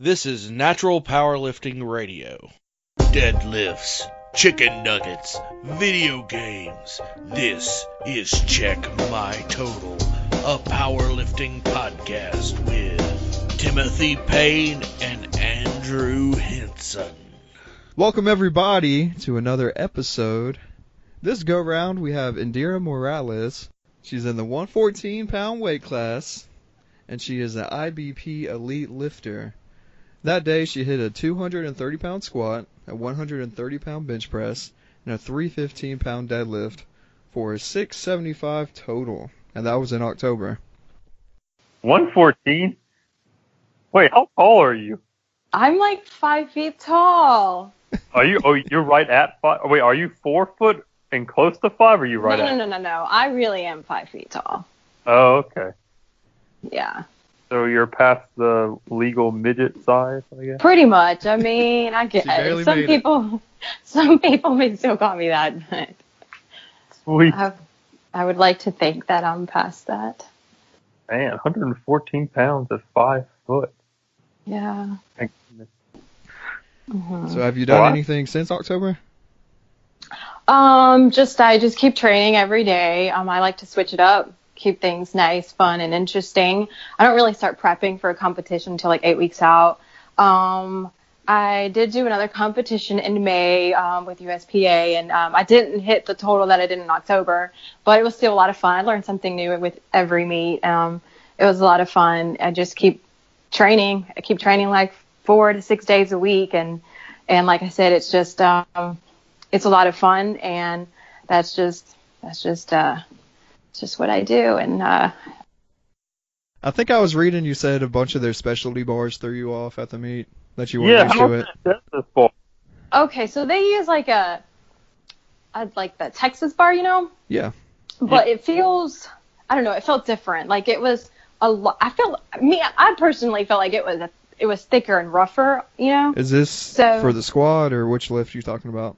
This is Natural Powerlifting Radio. Deadlifts, chicken nuggets, video games. This is Check My Total, a powerlifting podcast with Timothy Payne and Andrew Hinson. Welcome everybody to another episode. This go round we have Endira Morales. She's in the 114-pound weight class, and she is an IBP elite lifter. That day she hit a 230-pound squat, a 130-pound bench press, and a 315-pound deadlift for a 675 total, and that was in October. 114? Wait, how tall are you? I'm like 5 feet tall. Are you? Oh, you're right at 5. Wait, are you 4 foot and close to 5? Or are you right at? No. I really am 5 feet tall. Oh, okay. Yeah. So you're past the legal midget size, I guess? Pretty much. I mean, I get barely it. made Some people may still call me that, but Sweet. I would like to think that I'm past that. Man, 114 pounds at 5 foot. Yeah. Thank goodness. Mm-hmm. So have you done anything since October? I just keep training every day. I like to switch it up, keep things nice, fun, and interesting. I don't really start prepping for a competition until like 8 weeks out. I did do another competition in May with USPA, and I didn't hit the total that I did in October, but it was still a lot of fun. I learned something new with every meet. It was a lot of fun. I just keep training. I keep training like 4 to 6 days a week, and like I said, it's just it's a lot of fun, and that's just what I do. And I think I was reading you said a bunch of their specialty bars threw you off at the meet, that you weren't used to it. Yeah, okay, so they use like like the Texas bar, you know? Yeah. But it feels, I don't know, it felt different. Like it was a lot. I personally felt like it was thicker and rougher, you know? Is this for the squat, or which lift you talking about?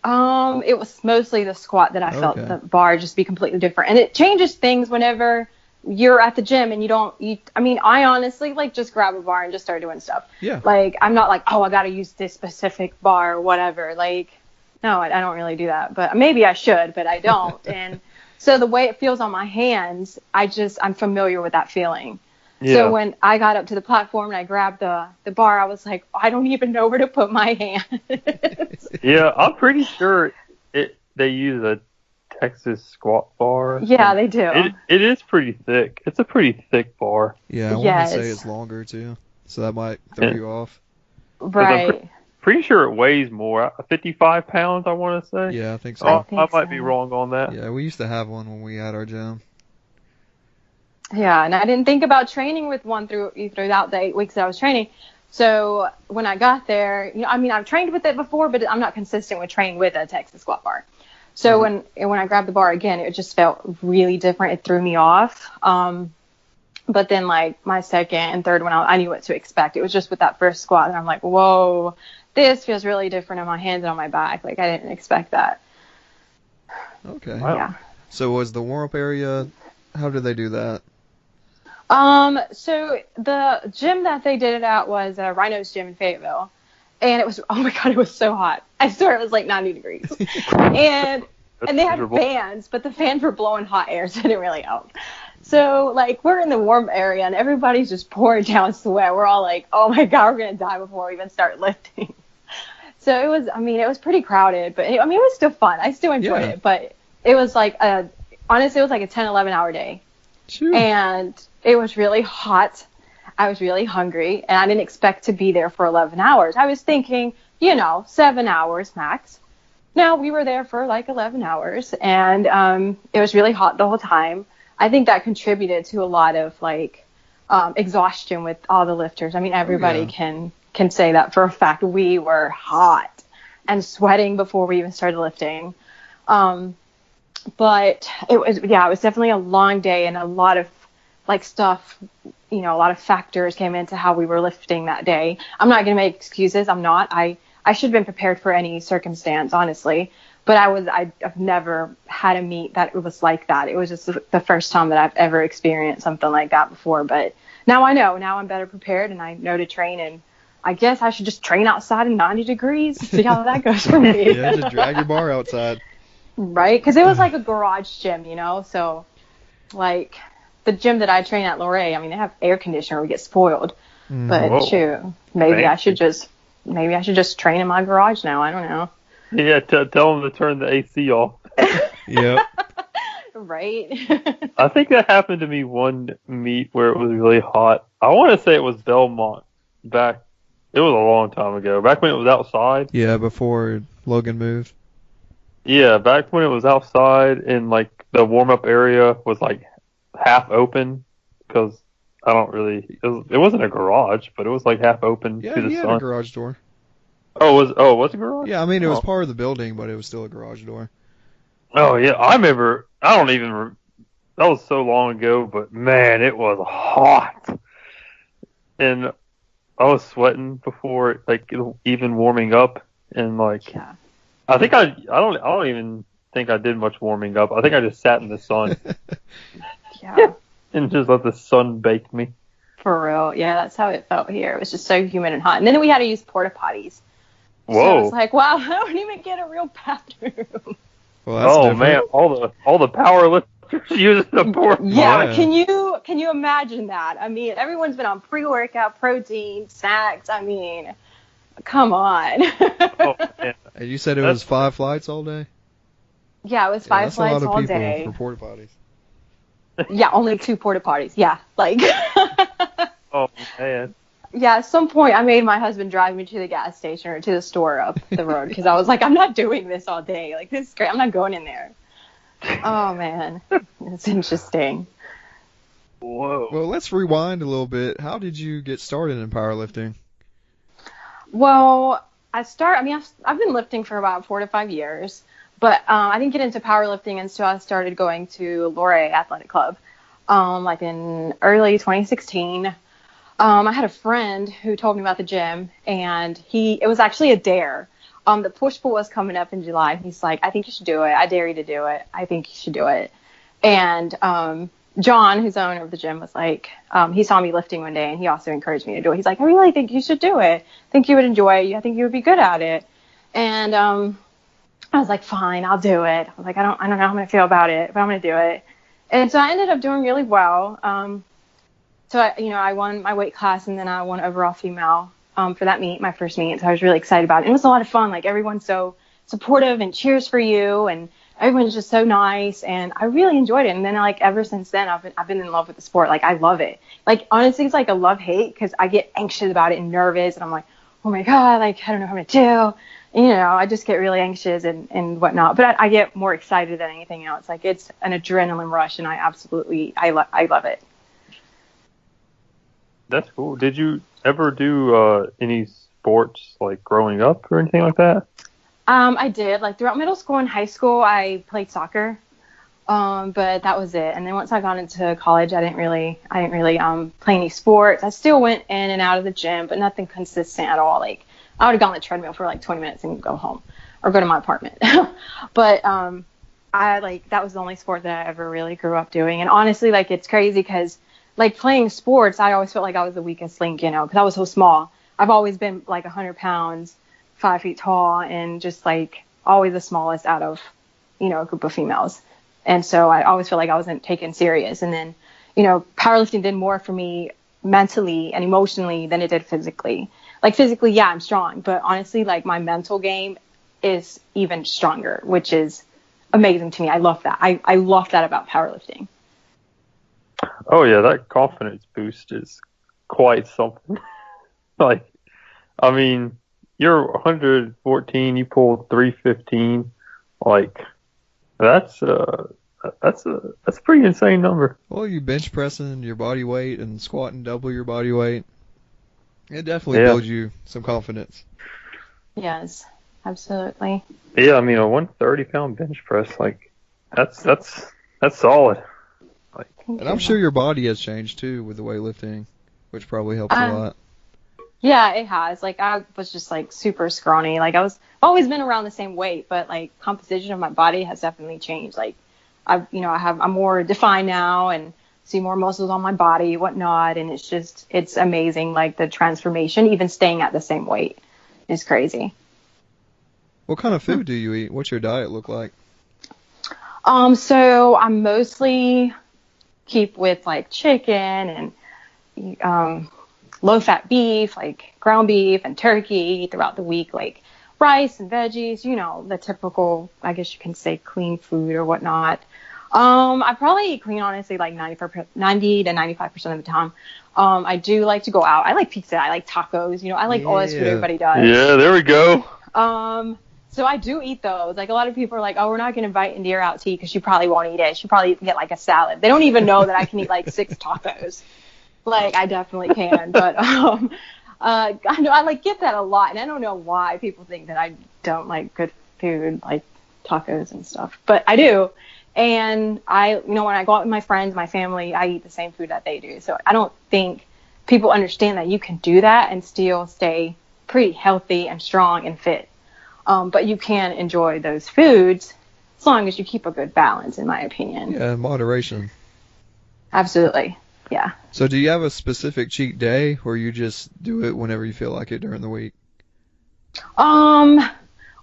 It was mostly the squat that I felt Okay. the bar just be completely different. And it changes things whenever you're at the gym and I honestly like just grab a bar and just start doing stuff. Yeah. Like, I'm not like, I got to use this specific bar or whatever. Like, no, I don't really do that, but maybe I should, but I don't. And so the way it feels on my hands, I'm familiar with that feeling. Yeah. So when I got up to the platform and I grabbed the bar, I was like, I don't even know where to put my hands. Yeah, I'm pretty sure they use a Texas squat bar. Yeah, they do. It is pretty thick. It's a pretty thick bar. Yeah, I want Yes. to say it's longer too, so that might throw you off. Right. Pretty sure it weighs more. 55 pounds, I want to say. Yeah, I think so. I might be wrong on that. Yeah, we used to have one when we had our gym. Yeah, and I didn't think about training with one throughout the 8 weeks that I was training. So when I got there, I've trained with it before, but I'm not consistent with training with a Texas squat bar. So when I grabbed the bar again, it just felt really different. It threw me off. But then like my second and third one, I knew what to expect. It was just with that first squat, and I'm like, whoa, this feels really different in my hands and on my back. Like I didn't expect that. Okay. Wow. Yeah. So was the warm-up area, how did they do that? So the gym that they did it at was Rhino's gym in Fayetteville. And it was, oh my God, it was so hot. I swear it was like 90 degrees. and they had fans, but the fans were blowing hot air, so it didn't really help. So like we're in the warm area and everybody's just pouring down sweat. We're all like, oh my God, we're going to die before we even start lifting. So it was pretty crowded, but it was still fun. I still enjoyed it, but it was like honestly, it was like a 10, 11 hour day. Sure. And it was really hot. I was really hungry, and I didn't expect to be there for 11 hours. I was thinking, 7 hours max. No, we were there for like 11 hours, and it was really hot the whole time. I think that contributed to a lot of like exhaustion with all the lifters. I mean, everybody can say that for a fact. We were hot and sweating before we even started lifting. But it was definitely a long day, and a lot of like stuff, a lot of factors came into how we were lifting that day. I'm not going to make excuses. I'm not. I should have been prepared for any circumstance, honestly. But I've never had a meet that it was like that. It was just the first time that I've ever experienced something like that before. But now I know. Now I'm better prepared, and I know to train and I guess I should just train outside in 90 degrees, see how that goes for me. Yeah, just drag your bar outside. Right? Because it was like a garage gym, you know? So, like, the gym that I train at Luray, I mean, they have air conditioner, we get spoiled. But Whoa. shoot, maybe I should Fancy. just train in my garage now. I don't know. Yeah, tell them to turn the AC off. Yep. Right? I think that happened to me one meet where it was really hot. I want to say it was Belmont back. It was a long time ago. Back when it was outside. Yeah, before Logan moved. Yeah, back when it was outside and like the warm up area was like half open because I don't really. It wasn't a garage, but it was like half open Yeah, to the he had a sun. garage door. It was a garage? Yeah, I mean, it was Oh. part of the building, but it was still a garage door. Oh yeah, I remember. I don't even. That was so long ago, but man, it was hot, and I was sweating before like even warming up, and like Yeah. I think I don't even think I did much warming up. I think I just sat in the sun Yeah. and just let the sun bake me. For real. Yeah, that's how it felt here. It was just so humid and hot. And then we had to use porta potties. So Whoa! it's like, wow, I don't even get a real bathroom. Well, that's Oh different. man, all the power lifters using the board. Yeah, Yeah. can you imagine that? I mean, everyone's been on pre-workout, protein, snacks. I mean, come on. Oh man, And you said it was 5 flights all day? Yeah, it was Yeah, 5 that's a lot flights of all people day. for porta potties. Yeah, only 2 porta potties. Yeah, like. oh man. Yeah, at some point I made my husband drive me to the gas station or to the store up the road because I was like, I'm not doing this all day. Like, this is great. I'm not going in there. Oh, man. It's interesting. Whoa. Well, let's rewind a little bit. How did you get started in powerlifting? Well, I've been lifting for about 4 to 5 years, but I didn't get into powerlifting until I started going to Luray Athletic Club, like in early 2016. I had a friend who told me about the gym, and it was actually a dare. The push-pull was coming up in July. He's like, I think you should do it. I dare you to do it. I think you should do it. And John, who's the owner of the gym, was like, he saw me lifting one day, and he also encouraged me to do it. He's like, I really think you should do it. I think you would enjoy it. I think you would be good at it. And I was like, fine, I'll do it. I was like, I don't know how I'm going to feel about it, but I'm going to do it. And so I ended up doing really well. So I won my weight class, and then I won overall female for that meet, my first meet. So I was really excited about it. It was a lot of fun. Like, everyone's so supportive and cheers for you, and everyone's just so nice, and I really enjoyed it. And then, like, ever since then, I've been in love with the sport. Like, I love it. Like, honestly, it's like a love-hate because I get anxious about it and nervous, and I'm like, oh my god, like, I don't know how to do. And, I just get really anxious and whatnot. But I get more excited than anything else. Like, it's an adrenaline rush, and I love it. That's cool. Did you ever do any sports like growing up or anything like that? I did. Like, throughout middle school and high school, I played soccer. But that was it. And then once I got into college, I didn't really play any sports. I still went in and out of the gym, but nothing consistent at all. Like, I would have gone on the treadmill for like 20 minutes and go home or go to my apartment. But that was the only sport that I ever really grew up doing. And honestly, like, it's crazy because, like, playing sports, I always felt like I was the weakest link, because I was so small. I've always been like 100 pounds, 5 feet tall, and just like always the smallest out of, a group of females. And so I always felt like I wasn't taken serious. And then, powerlifting did more for me mentally and emotionally than it did physically. Like, physically, yeah, I'm strong, but honestly, like, my mental game is even stronger, which is amazing to me. I love that. I love that about powerlifting. Oh yeah, that confidence boost is quite something. Like, I mean, you're 114, you pull 315, like that's a pretty insane number. Well, you bench pressing your body weight and squatting double your body weight. It definitely Yeah. builds you some confidence. Yes, absolutely. Yeah, I mean a 130-pound bench press, like that's solid. And I'm sure your body has changed too with the weightlifting, which probably helps a lot. Yeah, it has. Like, I was just like super scrawny. Like, I've always been around the same weight, but like composition of my body has definitely changed. Like, I'm more defined now, and see more muscles on my body, whatnot. And it's amazing. Like the transformation, even staying at the same weight is crazy. What kind of food do you eat? What's your diet look like? So I mostly keep with like chicken and low fat beef, like ground beef and turkey throughout the week, like rice and veggies, the typical, I guess you can say, clean food or whatnot. I probably eat clean, honestly, like 90 to 95% of the time. I do like to go out. I like pizza. I like tacos. I like all this food everybody does. Yeah, there we go. So I do eat those. Like a lot of people are like, oh, we're not going to invite Indira out to eat because she probably won't eat it. She'll probably get like a salad. They don't even know that I can eat like 6 tacos. Like I definitely can. But I know I like get that a lot, and I don't know why people think that I don't like good food like tacos and stuff, but I do. And when I go out with my friends, my family, I eat the same food that they do. So I don't think people understand that you can do that and still stay pretty healthy and strong and fit. But you can enjoy those foods as long as you keep a good balance, in my opinion. Yeah, moderation. Absolutely. Yeah. So do you have a specific cheat day, or you just do it whenever you feel like it during the week? Well,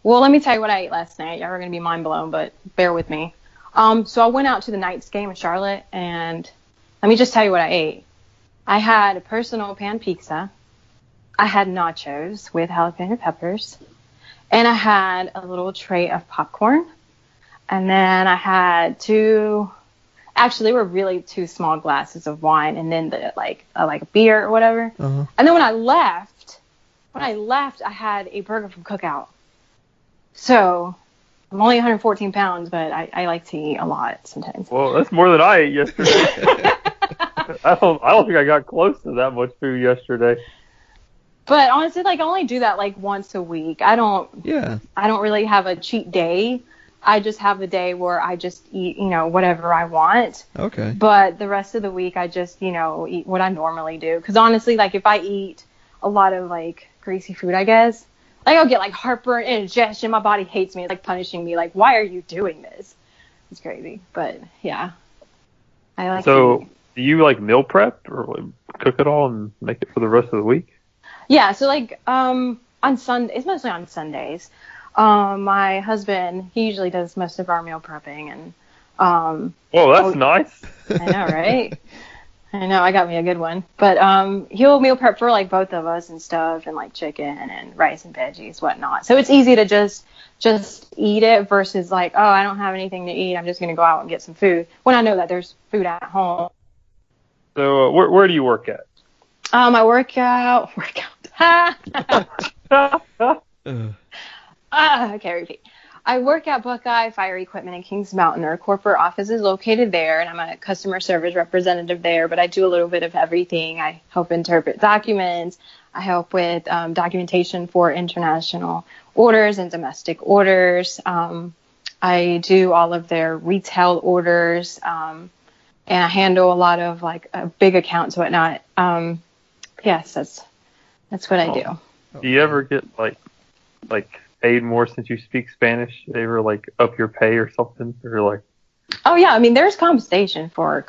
let me tell you what I ate last night. Y'all are going to be mind blown, but bear with me. So I went out to the Knights game in Charlotte, and let me just tell you what I ate. I had a personal pan pizza. I had nachos with jalapeno peppers, and I had a little tray of popcorn, and then I had they were really 2 small glasses of wine, and then like a beer or whatever. Uh-huh. And then when I left, I had a burger from Cookout. So I'm only 114 pounds, but I like to eat a lot sometimes. Well, that's more than I ate yesterday. I don't think I got close to that much food yesterday. But honestly, like I only do that like once a week. I don't really have a cheat day. I just have a day where I just eat, whatever I want. Okay. But the rest of the week, I just, eat what I normally do. Because honestly, like if I eat a lot of like greasy food, I guess, like I'll get like heartburn, indigestion. My body hates me. It's like punishing me. Like, why are you doing this? It's crazy. But yeah, I like. So do you like meal prep or cook it all and make it for the rest of the week? Yeah. So like on Sunday, it's mostly on Sundays. My husband, he usually does most of our meal prepping, and oh, that's nice. I know, right? I know, I got me a good one. But he'll meal prep for like both of us and stuff, and like chicken and rice and veggies, whatnot. So it's easy to just eat it versus like, oh, I don't have anything to eat, I'm just gonna go out and get some food when I know that there's food at home. So where do you work at? I work out. Okay, repeat. I work at Buckeye Fire Equipment in Kings Mountain. Our corporate office is located there, and I'm a customer service representative there, but I do a little bit of everything. I help interpret documents. I help with documentation for international orders and domestic orders. I do all of their retail orders, and I handle a lot of like big accounts and whatnot. Yes, that's what I do. Do you ever get like paid more since you speak Spanish? They ever like up your pay or something? Or like? Oh yeah, I mean there's compensation for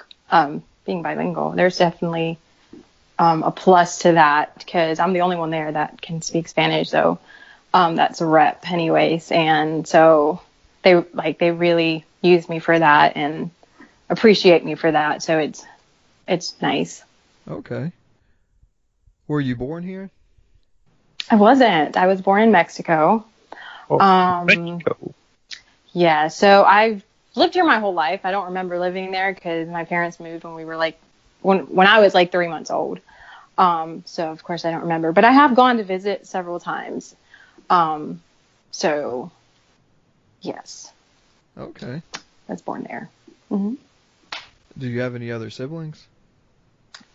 being bilingual. There's definitely a plus to that because I'm the only one there that can speak Spanish. So that's a rep anyways, and so they really use me for that and appreciate me for that. So it's nice. Okay. Were you born here? I wasn't. I was born in Mexico. Oh, Mexico. Yeah, so I've lived here my whole life. I don't remember living there because my parents moved when we were like, when I was like 3 months old. So of course I don't remember, but I have gone to visit several times. So yes. Okay. I was born there. Mm-hmm. Do you have any other siblings?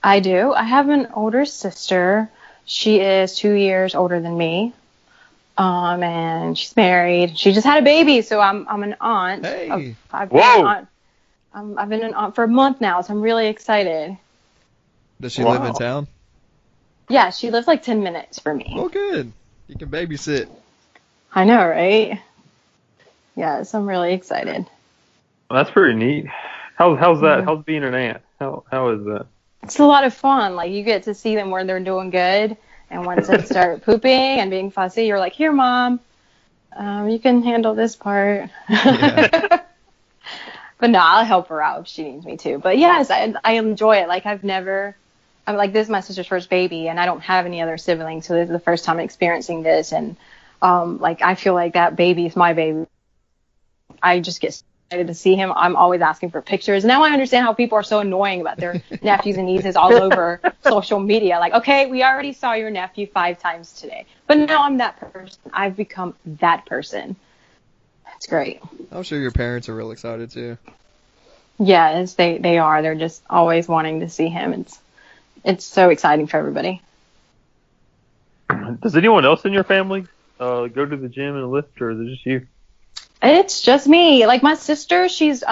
I do. I have an older sister. She is 2 years older than me. And she's married. She just had a baby, so I'm an aunt. Hey. I've been an aunt for a month now, so I'm really excited. Does she live in town? Yeah, she lives like 10 minutes from me. Oh, good. You can babysit. I know, right? Yes, I'm really excited. Well, that's pretty neat. How's that? How's being an aunt? How is that? It's a lot of fun. Like, you get to see them where they're doing good, and once they start pooping and being fussy, you're like, here, Mom, you can handle this part. Yeah. But no, I'll help her out if she needs me to. But yes, I enjoy it. Like, I'm like, this is my sister's first baby, and I don't have any other siblings, so this is the first time experiencing this, and like, I feel like that baby is my baby. I just get excited to see him. I'm always asking for pictures. Now I understand how people are so annoying about their nephews and nieces all over social media. Like, okay, we already saw your nephew 5 times today, but now I'm that person. I've become that person. It's great. I'm sure your parents are real excited too. Yes, they are. They're just always wanting to see him. It's so exciting for everybody. Does anyone else in your family go to the gym and lift, or is it just you? It's just me. Like, my sister, she's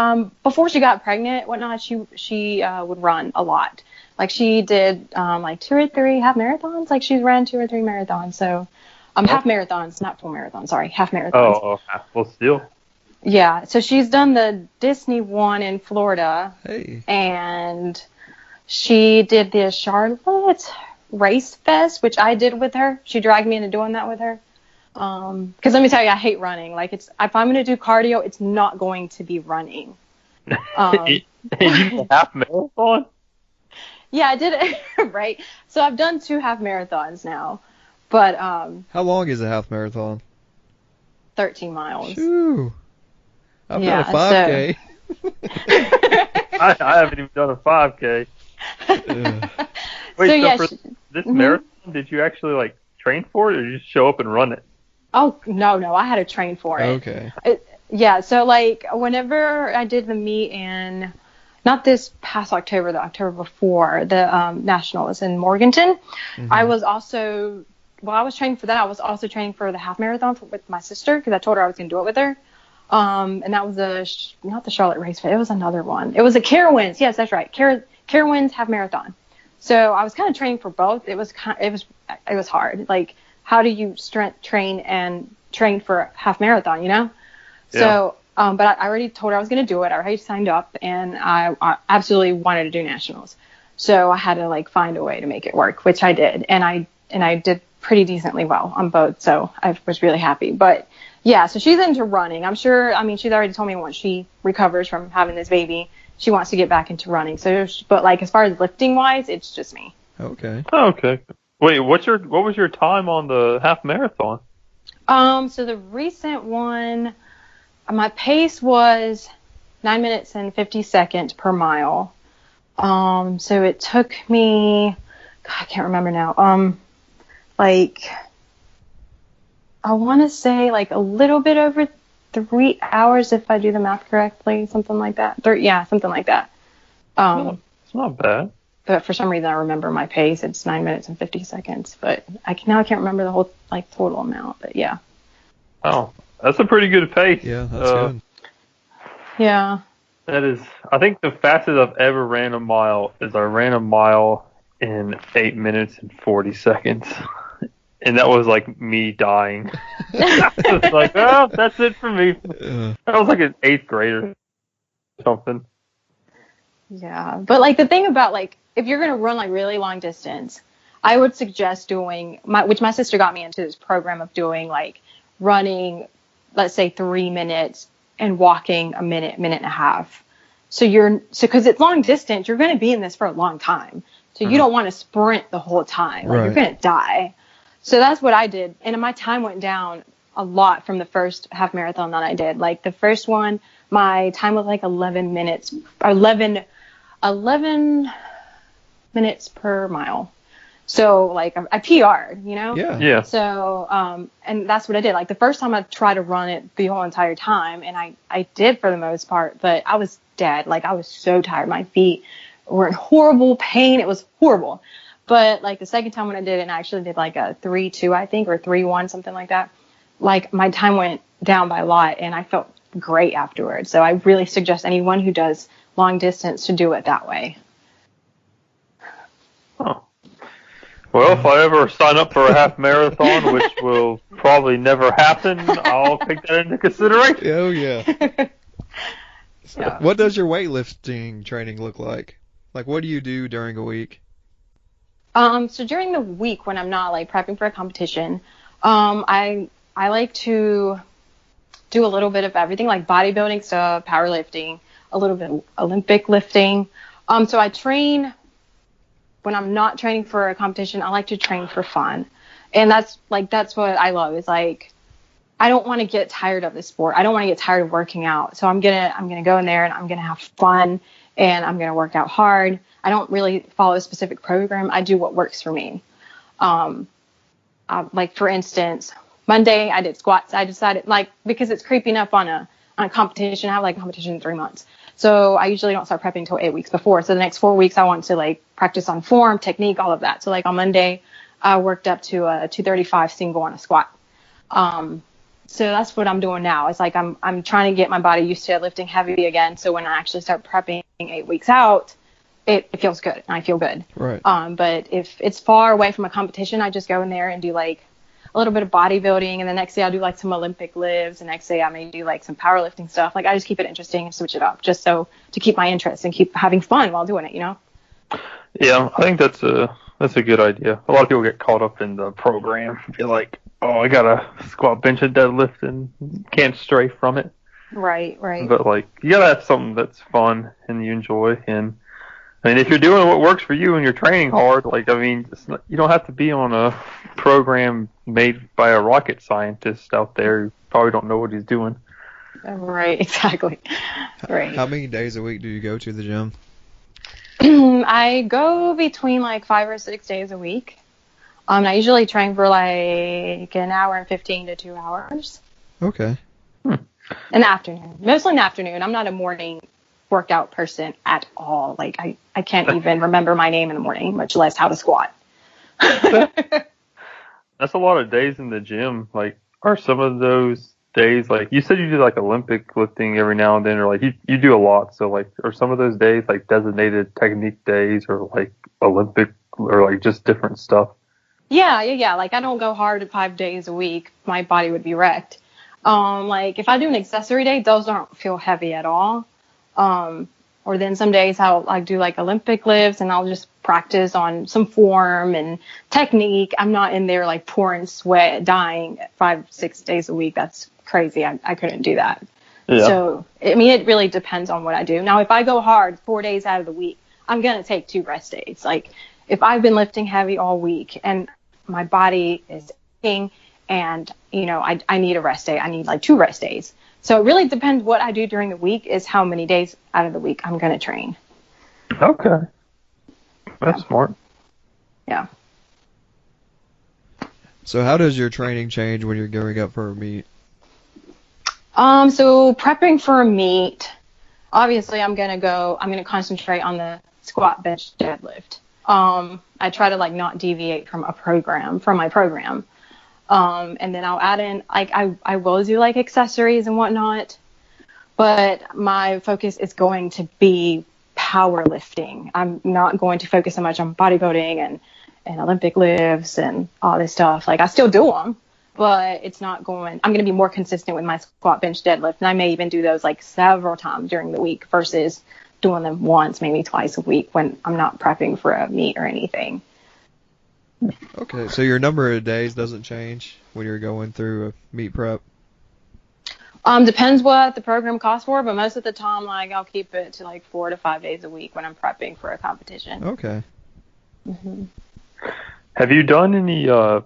before she got pregnant, whatnot, she would run a lot. Like, she did like 2 or 3 half marathons. Like, she's ran 2 or 3 marathons. So half marathons, not full marathons. Sorry, half marathons. Oh, well, still. Yeah. So she's done the Disney one in Florida. Hey. And she did the Charlotte Race Fest, which I did with her. She dragged me into doing that with her. Because let me tell you, I hate running. Like, if I'm going to do cardio, it's not going to be running. You did a half marathon? Yeah, I did it, right? So I've done 2 half marathons now, but How long is a half marathon? 13 miles. Shoo. I've Yeah, done a 5K. I haven't even done a 5K. Wait, So, yeah, for this marathon, did you actually, like, train for it, or did you just show up and run it? Oh, no, I had to train for it. Okay. Yeah, so, like, whenever I did the meet in, not this past October, the October before, the Nationals in Morganton, I was also, while I was training for that, I was also training for the half marathon with my sister, because I told her I was going to do it with her. And that was not the Charlotte Race Fest, it was another one. It was a Carowinds, yes, that's right, Carowinds half marathon. So I was kind of training for both. It was hard. Like, how do you strength train and train for a half marathon, you know? Yeah. So, but I already told her I was going to do it. I already signed up, and I absolutely wanted to do nationals. So I had to, like, find a way to make it work, which I did. And I did pretty decently well on both. So I was really happy. But yeah, so she's into running. I'm sure, I mean, she's already told me once she recovers from having this baby, she wants to get back into running. So, but, like, as far as lifting wise, it's just me. Okay. Oh, okay. Wait, what was your time on the half marathon? So the recent one, my pace was 9 minutes and 50 seconds per mile. So it took me, God, I can't remember now. Like, I want to say, like, a little bit over 3 hours, if I do the math correctly, something like that. Something like that. It's not bad. But for some reason, I remember my pace. It's 9 minutes and 50 seconds. But I can't remember the whole, like, total amount. But yeah. Oh, that's a pretty good pace. Yeah, that's good. Yeah. That is, I think the fastest I've ever ran a mile is I ran a mile in 8 minutes and 40 seconds. And that was, like, me dying. It's like, oh, that's it for me. I was like an 8th grader or something. Yeah. But, like, the thing about, like, if you're going to run, like, really long distance, I would suggest doing, which my sister got me into this program of doing, like, running, let's say, 3 minutes and walking a minute and a half. So because it's long distance, you're going to be in this for a long time. So you don't want to sprint the whole time. Like, you're going to die. So that's what I did. And my time went down a lot from the first half marathon that I did. Like, the first one, my time was like 11 minutes per mile. So, like, I PR'd, you know? Yeah. So, and that's what I did. Like, the first time I tried to run it the whole entire time, and I did for the most part, but I was dead. Like, I was so tired. My feet were in horrible pain. It was horrible. But, like, the second time when I did it, and I actually did, like, a 3-2, I think, or 3-1, something like that. Like, my time went down by a lot, and I felt great afterwards. So I really suggest anyone who does long distance to do it that way. Oh. Well, if I ever sign up for a half marathon, which will probably never happen, I'll take that into consideration. Oh, yeah. Yeah. What does your weightlifting training look like? Like, what do you do during a week? So during the week when I'm not like prepping for a competition, I like to do a little bit of everything, like bodybuilding stuff, powerlifting, a little bit of Olympic lifting. So I train when I'm not training for a competition. I like to train for fun, and that's what I love. Is like I don't want to get tired of the sport. I don't want to get tired of working out. So I'm gonna go in there and I'm gonna have fun and I'm gonna work out hard. I don't really follow a specific program. I do what works for me. Like for instance, Monday I did squats. I decided like because it's creeping up on a competition. I have like a competition in 3 months. So I usually don't start prepping until 8 weeks before. So the next 4 weeks I want to like practice on form, technique, all of that. So like on Monday I worked up to a 235 single on a squat. So that's what I'm doing now. It's like I'm trying to get my body used to lifting heavy again. So when I actually start prepping 8 weeks out, it feels good and I feel good. Right. But if it's far away from a competition, I just go in there and do like a little bit of bodybuilding, and the next day I'll do like some Olympic lifts. The next day I may do like some powerlifting stuff. Like I just keep it interesting and switch it up, just so to keep my interest and keep having fun while doing it. You know. Yeah, I think that's a good idea. A lot of people get caught up in the program. Feel like, oh, I gotta squat, bench, and deadlift, and can't stray from it. Right. But like, you gotta have something that's fun and you enjoy. And I mean, if you're doing what works for you and you're training hard, like I mean, you don't have to be on a program made by a rocket scientist out there who probably don't know what he's doing. Right. Exactly. Right. How many days a week do you go to the gym? I go between like 5 or 6 days a week. I usually train for like an hour and 15 to 2 hours. Okay. In the afternoon. Mostly in the afternoon. I'm not a morning workout person at all. Like I can't even remember my name in the morning, much less how to squat. That's a lot of days in the gym. Like, are some of those days, like you said you do like Olympic lifting every now and then, or like you do a lot, so like are some of those days like designated technique days or like Olympic or like just different stuff? Yeah. Like I don't go hard 5 days a week. My body would be wrecked. Like if I do an accessory day, those don't feel heavy at all. Or then some days I'll do like Olympic lifts and I'll just practice on some form and technique. I'm not in there like pouring sweat, dying 5-6 days a week. That's crazy. I couldn't do that. Yeah. So, I mean, it really depends on what I do. Now, if I go hard 4 days out of the week, I'm going to take 2 rest days. Like if I've been lifting heavy all week and my body is aching and, you know, I need a rest day, I need like 2 rest days. So it really depends what I do during the week is how many days out of the week I'm going to train. Okay. That's smart. Yeah. So how does your training change when you're gearing up for a meet? So prepping for a meet, obviously I'm going to concentrate on the squat, bench, deadlift. I try to like not deviate from my program. And then I'll add in, like, I will do like accessories and whatnot, but my focus is going to be powerlifting. I'm not going to focus so much on bodybuilding and Olympic lifts and all this stuff. Like I still do them, but I'm going to be more consistent with my squat, bench, deadlift. And I may even do those like several times during the week versus doing them once, maybe twice a week when I'm not prepping for a meet or anything. Okay, so your number of days doesn't change when you're going through a meet prep? Depends what the program calls for, but most of the time, like, I'll keep it to like 4 to 5 days a week when I'm prepping for a competition. Okay. Mm-hmm. Have you done any like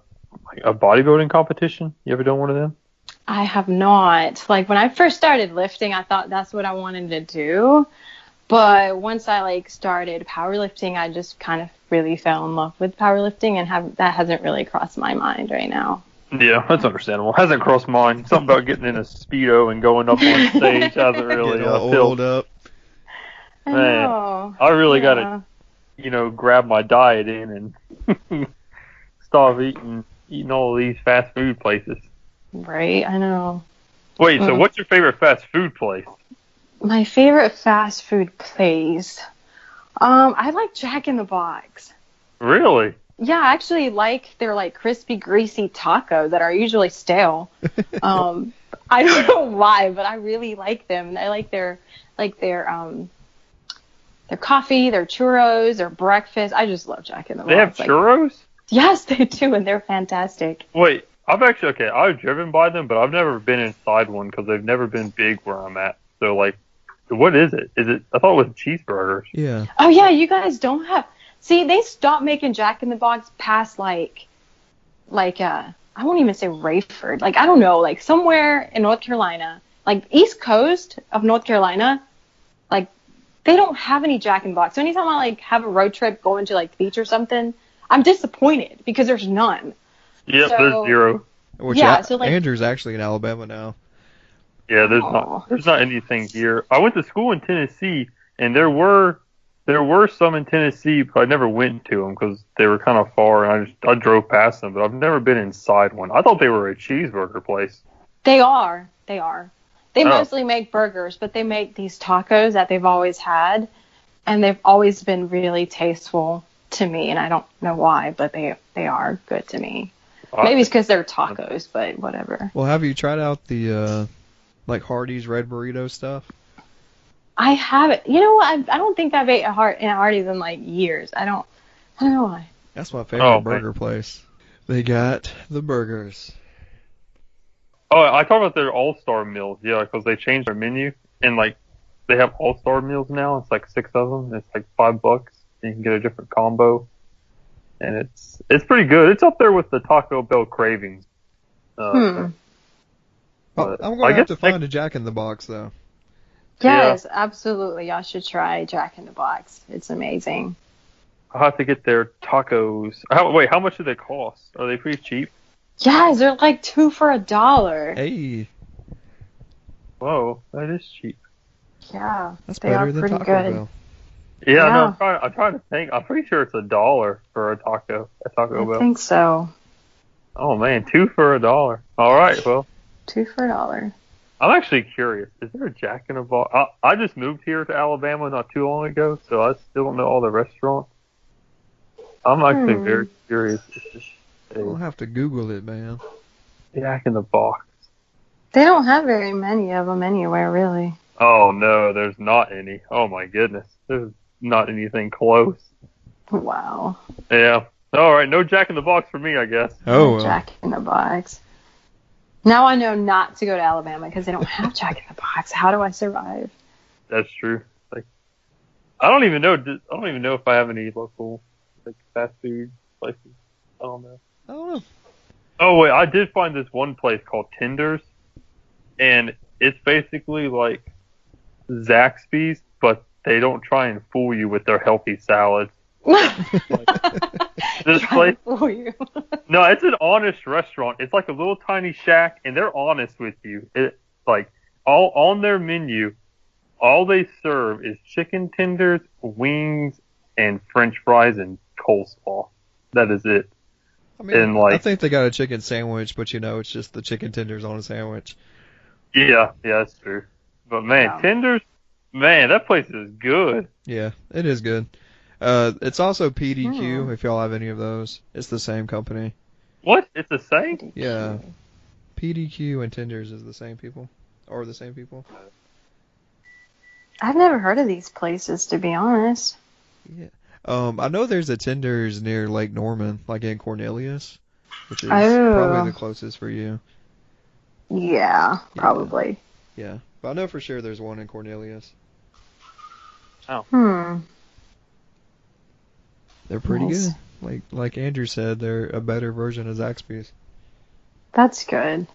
a bodybuilding competition? You ever done one of them? I have not. Like when I first started lifting, I thought that's what I wanted to do. But once I like started powerlifting, I just kind of really fell in love with powerlifting, and that hasn't really crossed my mind right now. Yeah, that's understandable. Hasn't crossed mine. Something about getting in a Speedo and going up on stage hasn't really filled up. I know. I really got to, grab my diet in and stop eating all of these fast food places. Right, I know. Wait, so what's your favorite fast food place? My favorite fast food place? I like Jack in the Box. Really? Yeah, I actually like their like crispy, greasy tacos that are usually stale. I don't know why, but I really like them. I like their their coffee, their churros, their breakfast. I just love Jack in the Box. They have churros? Yes, they do, and they're fantastic. Wait, I've driven by them, but I've never been inside one because they've never been big where I'm at. So, like, what is it? I thought it was cheeseburgers. Yeah. Oh, yeah, you guys don't have... See, they stopped making Jack in the Box past, I won't even say Rayford. Like, I don't know, like, somewhere in North Carolina, like, East Coast of North Carolina, like, they don't have any Jack in the Box. So anytime I, like, have a road trip going to, like, the beach or something, I'm disappointed because there's none. Yep, there's zero. Which so, like... Andrew's actually in Alabama now. Yeah, there's not anything here. I went to school in Tennessee, and there were some in Tennessee, but I never went to them because they were kind of far, and I drove past them. But I've never been inside one. I thought they were a cheeseburger place. They are. They mostly make burgers, but they make these tacos that they've always had, and they've always been really tasteful to me. And I don't know why, but they are good to me. Maybe it's because they're tacos, but whatever. Well, have you tried out the like Hardee's Red Burrito stuff? I haven't. You know what? I don't think I've ate a Hardee's in like years. I don't know why. That's my favorite burger place. They got the burgers. Oh, I talked about their All-Star meals, yeah, because they changed their menu, and like they have All-Star meals now. It's like 6 of them. It's like $5. And you can get a different combo, and it's pretty good. It's up there with the Taco Bell cravings. I'm gonna have to find a Jack in the Box though. Yes, absolutely. Y'all should try Jack in the Box. It's amazing. I'll have to get their tacos. How much do they cost? Are they pretty cheap? Yes, they're like $2 for $1. Hey. Whoa, that is cheap. Yeah, that's they better are than pretty Taco good. Bell. Yeah, no, I'm trying to think. I'm pretty sure it's $1 for a Taco Bell. I think so. Oh man, 2 for $1. All right, well. 2 for $1. I'm actually curious. Is there a Jack in the Box? I just moved here to Alabama not too long ago, so I still don't know all the restaurants. I'm actually very curious. We'll have to Google it, man. Jack in the Box. They don't have very many of them anywhere, really. Oh no, there's not any. Oh my goodness, there's not anything close. Wow. Yeah. All right, no Jack in the Box for me, I guess. Oh, well. Jack in the Box. Now I know not to go to Alabama because they don't have Jack in the Box. How do I survive? That's true. Like, I don't even know if I have any local like fast food places. I don't know. Oh wait, I did find this one place called Tenders, and it's basically like Zaxby's, but they don't try and fool you with their healthy salads. This place, no, it's an honest restaurant. It's like a little tiny shack, and they're honest with you. It like all on their menu, all they serve is chicken tenders, wings, and French fries and coleslaw. That is it. I mean, I think they got a chicken sandwich, but it's just the chicken tenders on a sandwich. Yeah, that's true. But man, Tenders, man, that place is good. Yeah, it is good. It's also PDQ, if y'all have any of those. It's the same company. What? It's the same? Yeah. PDQ and Tenders is the same people. Or the same people. I've never heard of these places, to be honest. Yeah. I know there's a Tenders near Lake Norman, like in Cornelius, which is probably the closest for you. Yeah, probably. Yeah. But I know for sure there's one in Cornelius. Oh. They're pretty good. Like Andrew said, they're a better version of Zaxby's. That's good.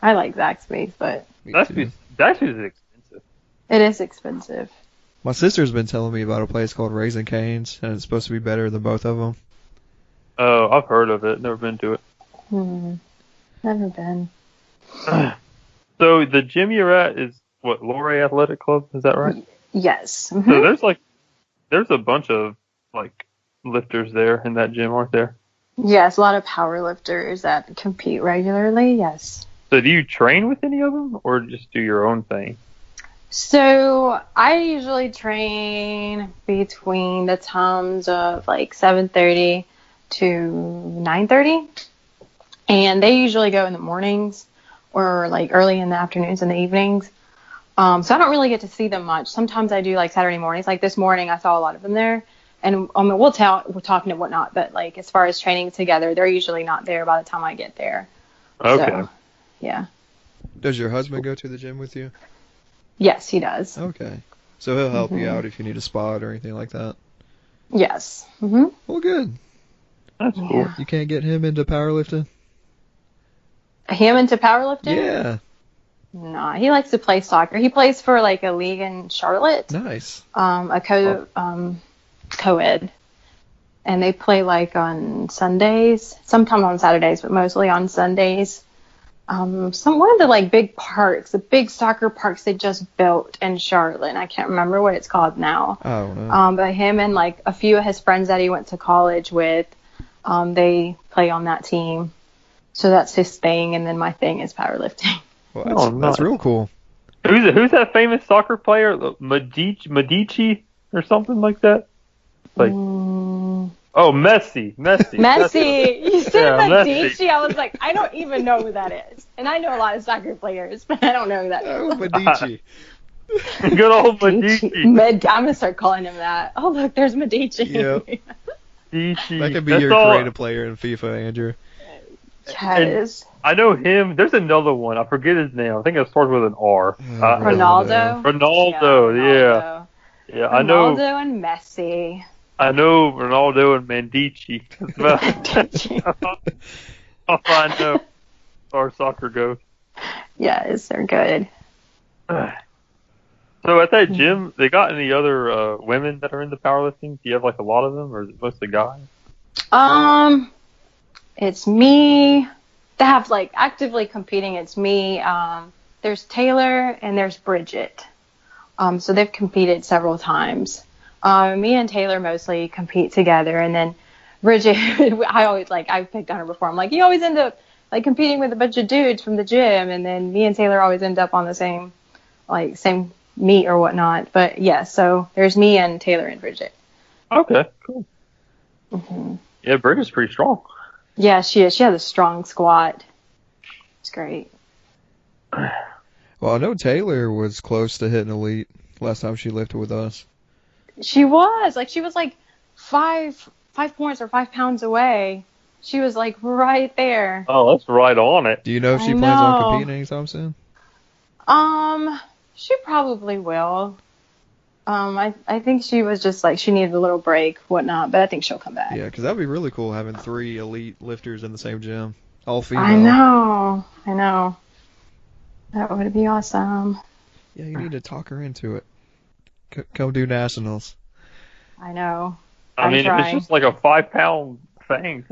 I like Zaxby's, but Zaxby's is expensive. It is expensive. My sister's been telling me about a place called Raising Cane's, and it's supposed to be better than both of them. Oh, I've heard of it. Never been to it. Never been. So the gym you're at is what, Luray Athletic Club? Is that right? Yes. So there's a bunch of like lifters there in that gym, aren't there? Yes, a lot of power lifters that compete regularly. Yes. So do you train with any of them, or just do your own thing? So I usually train between the times of like 7:30 to 9:30, and they usually go in the mornings or like early in the afternoons and the evenings. So I don't really get to see them much. Sometimes I do like Saturday mornings. Like this morning, I saw a lot of them there. And we're talking and whatnot, but like as far as training together, they're usually not there by the time I get there. Okay. So, yeah. Does your husband go to the gym with you? Yes, he does. Okay. So he'll help you out if you need a spot or anything like that? Yes. Mm-hmm. Well, good. That's cool. Yeah. You can't get him into powerlifting? Him into powerlifting? Yeah. No, he likes to play soccer. He plays for like a league in Charlotte. Nice. Co-ed. And they play like on Sundays, sometimes on Saturdays, but mostly on Sundays. One of the like big parks, the big soccer parks they just built in Charlotte, and I can't remember what it's called now. I don't know. But him and like a few of his friends that he went to college with, they play on that team. So that's his thing, and then my thing is powerlifting. Well, that's real cool. Who's that famous soccer player? Medici or something like that? Like oh, Messi. Messi. You said Medici. Messi. I was like, I don't even know who that is. And I know a lot of soccer players, but I don't know who that is. Oh, Medici. Good old Medici. I'm going to start calling him that. Oh, look, there's Medici. Yep. Medici. That could be That's your all. creative player in FIFA, Andrew. Yes. I know him. There's another one. I forget his name. I think it starts with an R. Ronaldo. Ronaldo. Yeah. I know. Ronaldo and Messi. I know Ronaldo and Medici. I'll find out our soccer goes. Yes, they're good. So at that gym, they got any other women that are into powerlifting? Do you have like a lot of them, or is it mostly guys? It's me. They have like actively competing. It's me. There's Taylor and there's Bridget. So they've competed several times. Me and Taylor mostly compete together, and then Bridget, I've picked on her before. I'm like, you always end up like competing with a bunch of dudes from the gym, and then me and Taylor always end up on the same meet or whatnot. But yeah, so there's me and Taylor and Bridget. Okay, cool. Mm-hmm. Yeah, Bridget's pretty strong. Yeah, she is. She has a strong squat. It's great. Well, I know Taylor was close to hitting elite last time she lifted with us. She was like 5 points or 5 pounds away. She was like right there. Oh, that's right on it. Do you know if she plans on competing anytime soon? She probably will. I think she was just like she needed a little break, whatnot, but I think she'll come back. Yeah, because that'd be really cool having 3 elite lifters in the same gym, all female. I know. That would be awesome. Yeah, you need to talk her into it. Come do nationals. I know. I mean, if it's just like a 5-pound thing.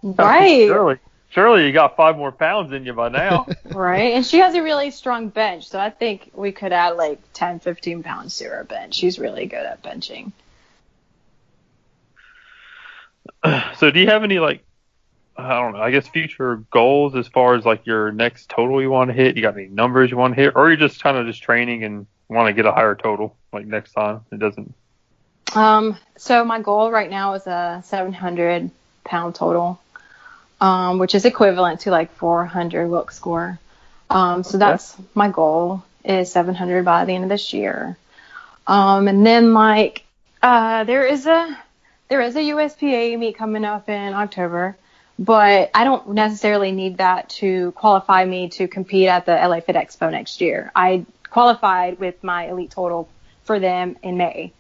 Right. Surely you got 5 more pounds in you by now. Right. And she has a really strong bench, so I think we could add like 10, 15 pounds to her bench. She's really good at benching. So do you have any like, I don't know, I guess future goals as far as like your next total you want to hit? You got any numbers you want to hit? Or you're just kind of just training and want to get a higher total like next time? It doesn't. So my goal right now is a 700 pound total, which is equivalent to like 400 Wilk score. So that's my goal is 700 by the end of this year. And then like, there is a USPA meet coming up in October, but I don't necessarily need that to qualify me to compete at the LA Fit Expo next year. I qualified with my elite total for them in May.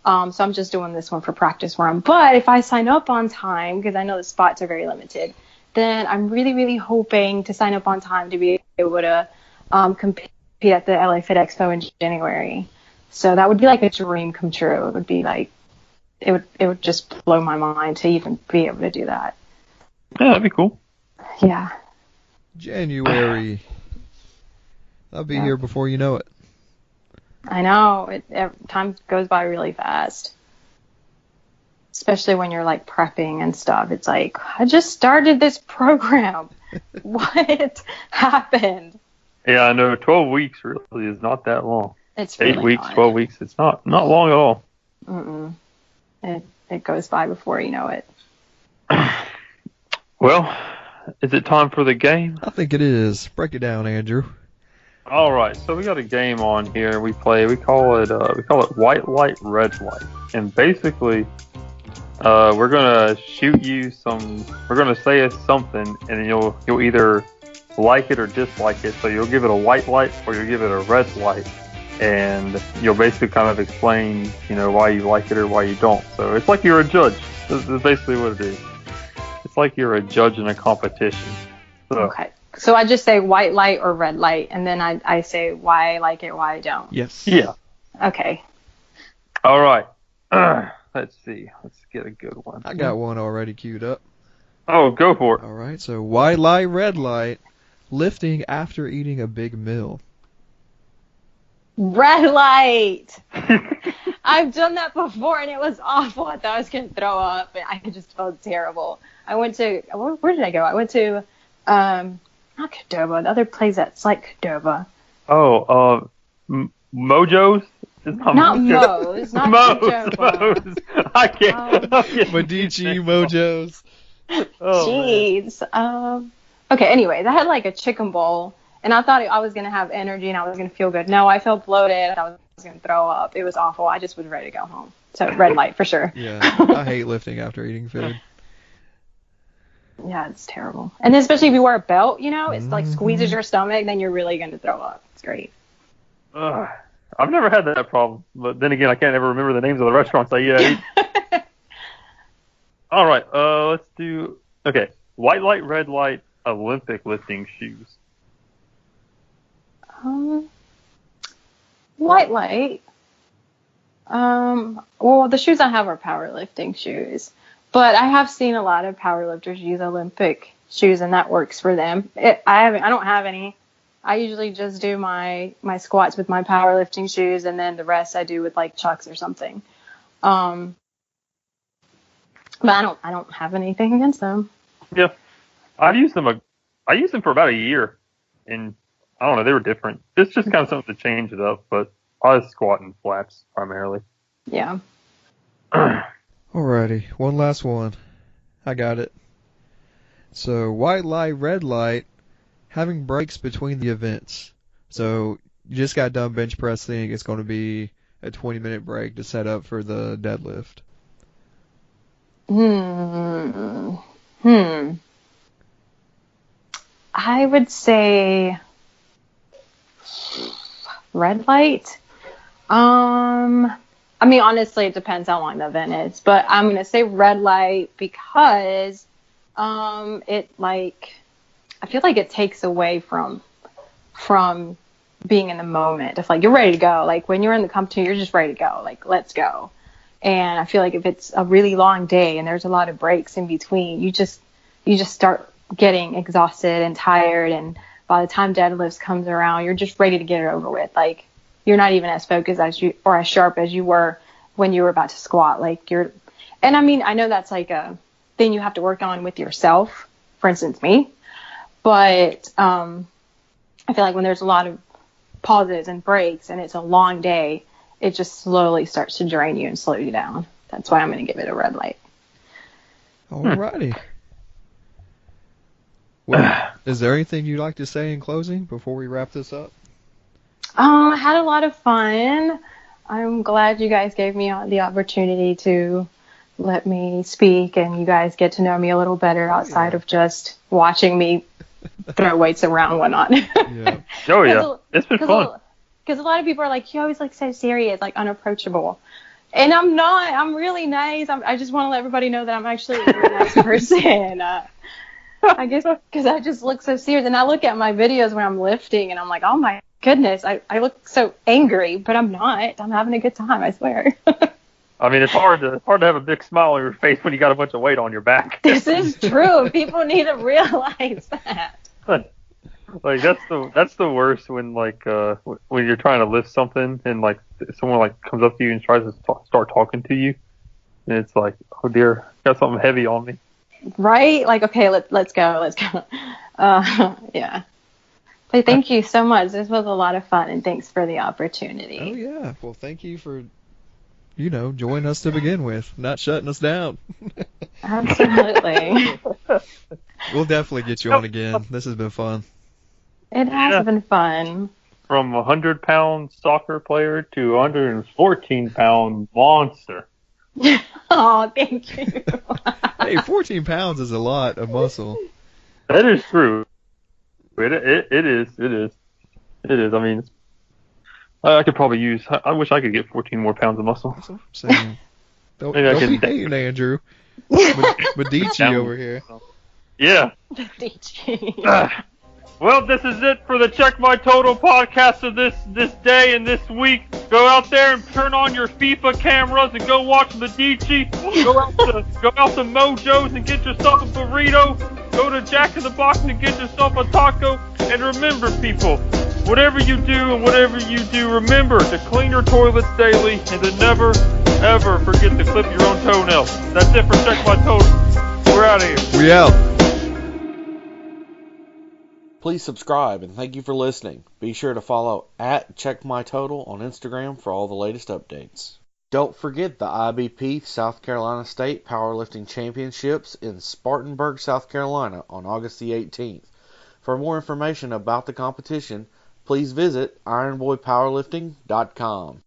So I'm just doing this one for practice run. But if I sign up on time, because I know the spots are very limited, then I'm really, really hoping to sign up on time to be able to compete at the LA Fit Expo in January. So that would be like a dream come true. It would be like, it would just blow my mind to even be able to do that. Yeah, that'd be cool. Yeah. January. I'll be here before you know it. I know. Time goes by really fast. Especially when you're like prepping and stuff. It's like, I just started this program. What happened? Yeah, I know. 12 weeks really is not that long. It's really 8 weeks, not. 12 weeks. It's not long at all. Mm-mm. It goes by before you know it. Well, is it time for the game? I think it is. Break it down, Andrew. All right, so we got a game on here. We play. We call it white light, red light, and basically, we're gonna shoot you some. We're gonna say something, and then you'll either like it or dislike it. So you'll give it a white light or you'll give it a red light, and you'll basically kind of explain, why you like it or why you don't. So it's like you're a judge. This is basically what it is. It's like you're a judge in a competition. So, Okay. So I just say white light or red light, and then I say why I like it, why I don't. Yes. yeah. Okay. All right. Let's see. Let's get a good one. I got one already queued up. Oh, go for it. All right. So white light, red light, lifting after eating a big meal. Red light. I've done that before, and it was awful. I thought I was going to throw up, and I just felt terrible. I went to, where did I go? I went to, not Qdoba, the other place that's like Qdoba. Oh, Mojo's? It's Not Mo's, not Qdoba. Mo's. I can't. Medici, Mojos. Oh, Jeez. Okay, anyway, that had like a chicken bowl, and I thought I was going to have energy and I was going to feel good. No, I felt bloated. I was going to throw up. It was awful. I just was ready to go home. So red light for sure. Yeah, I hate lifting after eating food. Yeah, it's terrible. And especially if you wear a belt, it's like squeezes your stomach, then you're really going to throw up. It's great. I've never had that problem, but then again, I can't ever remember the names of the restaurants I eat at. All right, let's do, okay, white light, red light, Olympic lifting shoes. White light. Well, the shoes I have are powerlifting shoes, but I have seen a lot of powerlifters use Olympic shoes, and that works for them. I don't have any. I usually just do my squats with my powerlifting shoes, and then the rest I do with like Chucks or something. But I don't have anything against them. Yeah, I used them for about a year, and I don't know, they were different. It's just kind of something to change it up, but I was squatting flats primarily. Yeah. Alrighty, one last one. I got it. So white light, red light, having breaks between the events. So you just got done bench pressing. It's going to be a 20-minute break to set up for the deadlift. I would say red light. I mean, honestly, it depends how long the event is, but I'm going to say red light because it like, I feel like it takes away from being in the moment. If like you're ready to go, like when you're in the competition, you're just ready to go, like let's go. And I feel like if it's a really long day and there's a lot of breaks in between, you just start getting exhausted and tired, and by the time deadlifts comes around, you're just ready to get it over with. Like you're not even as focused as you or as sharp as you were when you were about to squat. Like and I mean, I know that's like a thing you have to work on with yourself, for instance, me, but I feel like when there's a lot of pauses and breaks and it's a long day, it just slowly starts to drain you and slow you down. That's why I'm going to give it a red light. Alrighty. Well, is there anything you'd like to say in closing before we wrap this up? I had a lot of fun. I'm glad you guys gave me the opportunity to let me speak, and you guys get to know me a little better outside of just watching me throw weights around and whatnot. Yeah. Oh, yeah. It's been fun. Because a lot of people are like, you always like so serious, like unapproachable. And I'm not. I'm really nice. I just want to let everybody know that I'm actually a really nice person. I guess because I just look so serious. And I look at my videos when I'm lifting, and I'm like, oh my goodness, I look so angry, but I'm not. I'm having a good time, I swear. I mean, it's hard to have a big smile on your face when you got a bunch of weight on your back. This is true. People need to realize that. Like that's the worst when when you're trying to lift something and like someone like comes up to you and tries to start talking to you, and it's like, oh dear, got something heavy on me. Right? Like, okay, let's go. Yeah. But thank you so much. This was a lot of fun, and thanks for the opportunity. Oh yeah. Well, thank you for joining us to begin with, not shutting us down. Absolutely. We'll definitely get you on again. This has been fun. It has been fun. from a 100-pound soccer player to a 114-pound monster. Oh, thank you. Hey, 14 pounds is a lot of muscle. That is true. It is. I mean, I could probably use. I wish I could get 14 more pounds of muscle. That's what I'm saying. Don't Maybe I be can- hating, Andrew. Medici Down. over here. Yeah. DG. Well, this is it for the Check My Total podcast of this day and this week. Go out there and turn on your FIFA cameras and go watch the Medici. Go out to Mojo's and get yourself a burrito. Go to Jack in the Box and get yourself a taco. And remember, people, whatever you do and whatever you do, remember to clean your toilets daily and to never, ever forget to clip your own toenails. That's it for Check My Total. We're out of here. We out. Please subscribe and thank you for listening. Be sure to follow @CheckMyTotal on Instagram for all the latest updates. Don't forget the IBP South Carolina State Powerlifting Championships in Spartanburg, South Carolina on August the 18th. For more information about the competition, please visit ironboypowerlifting.com.